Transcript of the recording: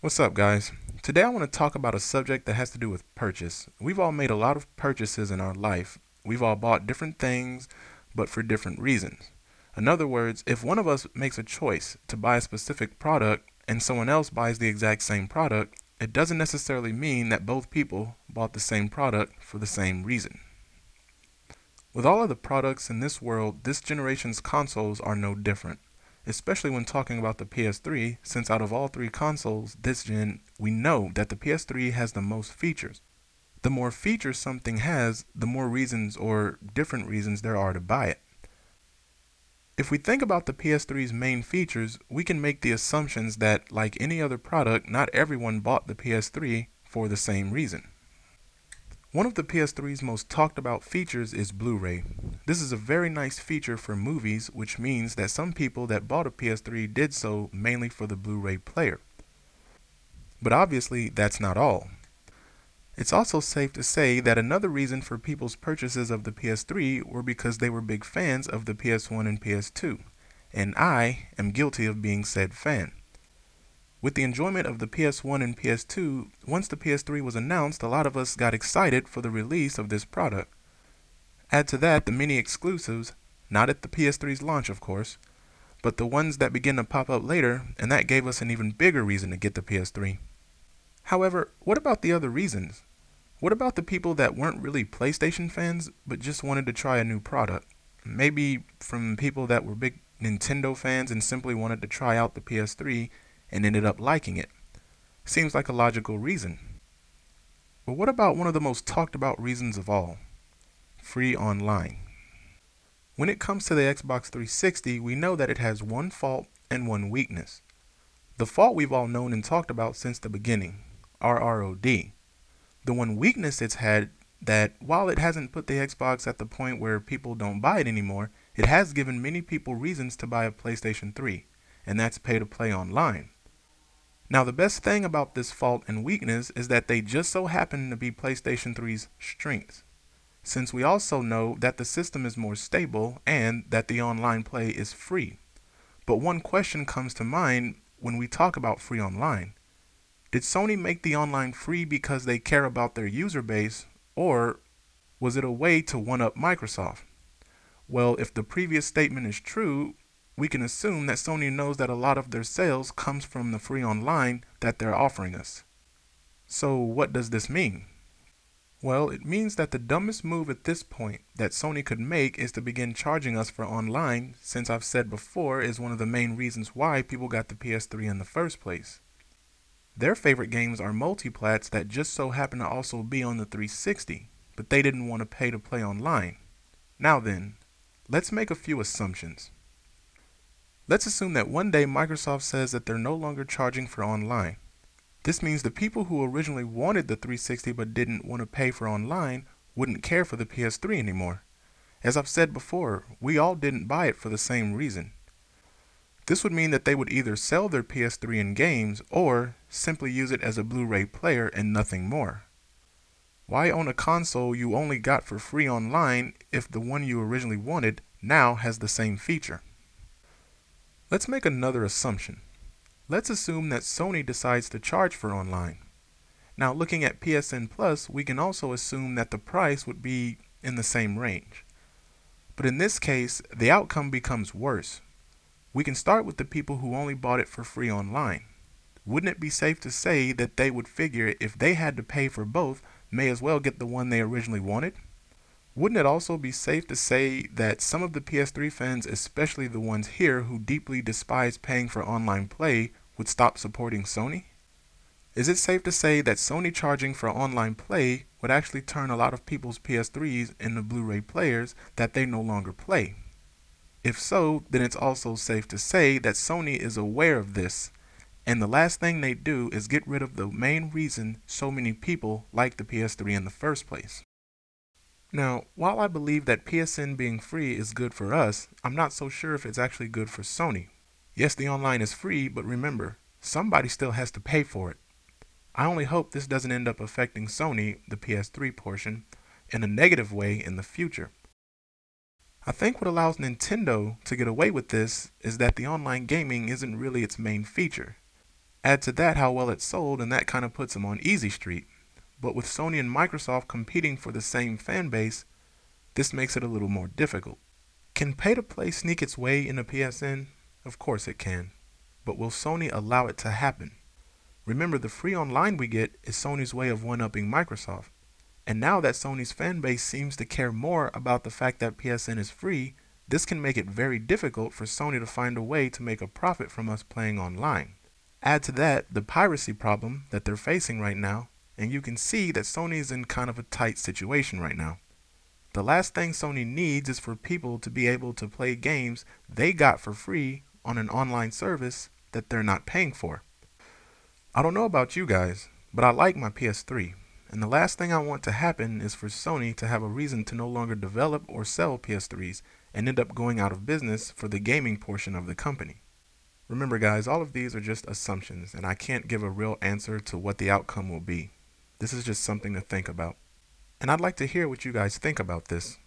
What's up, guys? Today I want to talk about a subject that has to do with purchase. We've all made a lot of purchases in our life. We've all bought different things, but for different reasons. In other words, if one of us makes a choice to buy a specific product and someone else buys the exact same product, it doesn't necessarily mean that both people bought the same product for the same reason. With all of the products in this world, this generation's consoles are no different, especially when talking about the PS3, since out of all three consoles this gen, we know that the PS3 has the most features. The more features something has, the more reasons or different reasons there are to buy it. If we think about the PS3's main features, we can make the assumptions that, like any other product, not everyone bought the PS3 for the same reason. One of the PS3's most talked about features is Blu-ray. This is a very nice feature for movies, which means that some people that bought a PS3 did so mainly for the Blu-ray player. But obviously, that's not all. It's also safe to say that another reason for people's purchases of the PS3 were because they were big fans of the PS1 and PS2, and I am guilty of being said fan. With the enjoyment of the PS1 and PS2, once the PS3 was announced, a lot of us got excited for the release of this product. Add to that the many exclusives, not at the PS3's launch of course, but the ones that began to pop up later, and that gave us an even bigger reason to get the PS3. However, what about the other reasons? What about the people that weren't really PlayStation fans, but just wanted to try a new product? Maybe from people that were big Nintendo fans and simply wanted to try out the PS3 and ended up liking it. Seems like a logical reason. But what about one of the most talked about reasons of all? Free online. When it comes to the Xbox 360, we know that it has one fault and one weakness. The fault we've all known and talked about since the beginning, RROD. The one weakness it's had that while it hasn't put the Xbox at the point where people don't buy it anymore, it has given many people reasons to buy a PlayStation 3, and that's pay to play online. Now, the best thing about this fault and weakness is that they just so happen to be PlayStation 3's strengths, since we also know that the system is more stable and that the online play is free. But one question comes to mind when we talk about free online. Did Sony make the online free because they care about their user base, or was it a way to one up Microsoft? Well, if the previous statement is true, we can assume that Sony knows that a lot of their sales comes from the free online that they're offering us. So what does this mean? Well, it means that the dumbest move at this point that Sony could make is to begin charging us for online, since I've said before is one of the main reasons why people got the PS3 in the first place. Their favorite games are multiplats that just so happen to also be on the 360, but they didn't want to pay to play online. Now then, let's make a few assumptions. Let's assume that one day Microsoft says that they're no longer charging for online. This means the people who originally wanted the 360 but didn't want to pay for online wouldn't care for the PS3 anymore. As I've said before, we all didn't buy it for the same reason. This would mean that they would either sell their PS3 in games or simply use it as a Blu-ray player and nothing more. Why own a console you only got for free online if the one you originally wanted now has the same feature? Let's make another assumption. Let's assume that Sony decides to charge for online. Now, looking at PSN Plus, we can also assume that the price would be in the same range. But in this case, the outcome becomes worse. We can start with the people who only bought it for free online. Wouldn't it be safe to say that they would figure if they had to pay for both, may as well get the one they originally wanted? Wouldn't it also be safe to say that some of the PS3 fans, especially the ones here who deeply despise paying for online play, would stop supporting Sony? Is it safe to say that Sony charging for online play would actually turn a lot of people's PS3s into Blu-ray players that they no longer play? If so, then it's also safe to say that Sony is aware of this, and the last thing they do is get rid of the main reason so many people like the PS3 in the first place. Now, while I believe that PSN being free is good for us, I'm not so sure if it's actually good for Sony. Yes, the online is free, but remember, somebody still has to pay for it. I only hope this doesn't end up affecting Sony, the PS3 portion, in a negative way in the future. I think what allows Nintendo to get away with this is that the online gaming isn't really its main feature. Add to that how well it sold, and that kind of puts them on easy street. But with Sony and Microsoft competing for the same fan base, this makes it a little more difficult. Can pay to play sneak its way into PSN? Of course it can. But will Sony allow it to happen? Remember, the free online we get is Sony's way of one-upping Microsoft. And now that Sony's fan base seems to care more about the fact that PSN is free, this can make it very difficult for Sony to find a way to make a profit from us playing online. Add to that the piracy problem that they're facing right now, and you can see that Sony is in kind of a tight situation right now. The last thing Sony needs is for people to be able to play games they got for free on an online service that they're not paying for. I don't know about you guys, but I like my PS3, and the last thing I want to happen is for Sony to have a reason to no longer develop or sell PS3s and end up going out of business for the gaming portion of the company. Remember guys, all of these are just assumptions, and I can't give a real answer to what the outcome will be. This is just something to think about. And I'd like to hear what you guys think about this.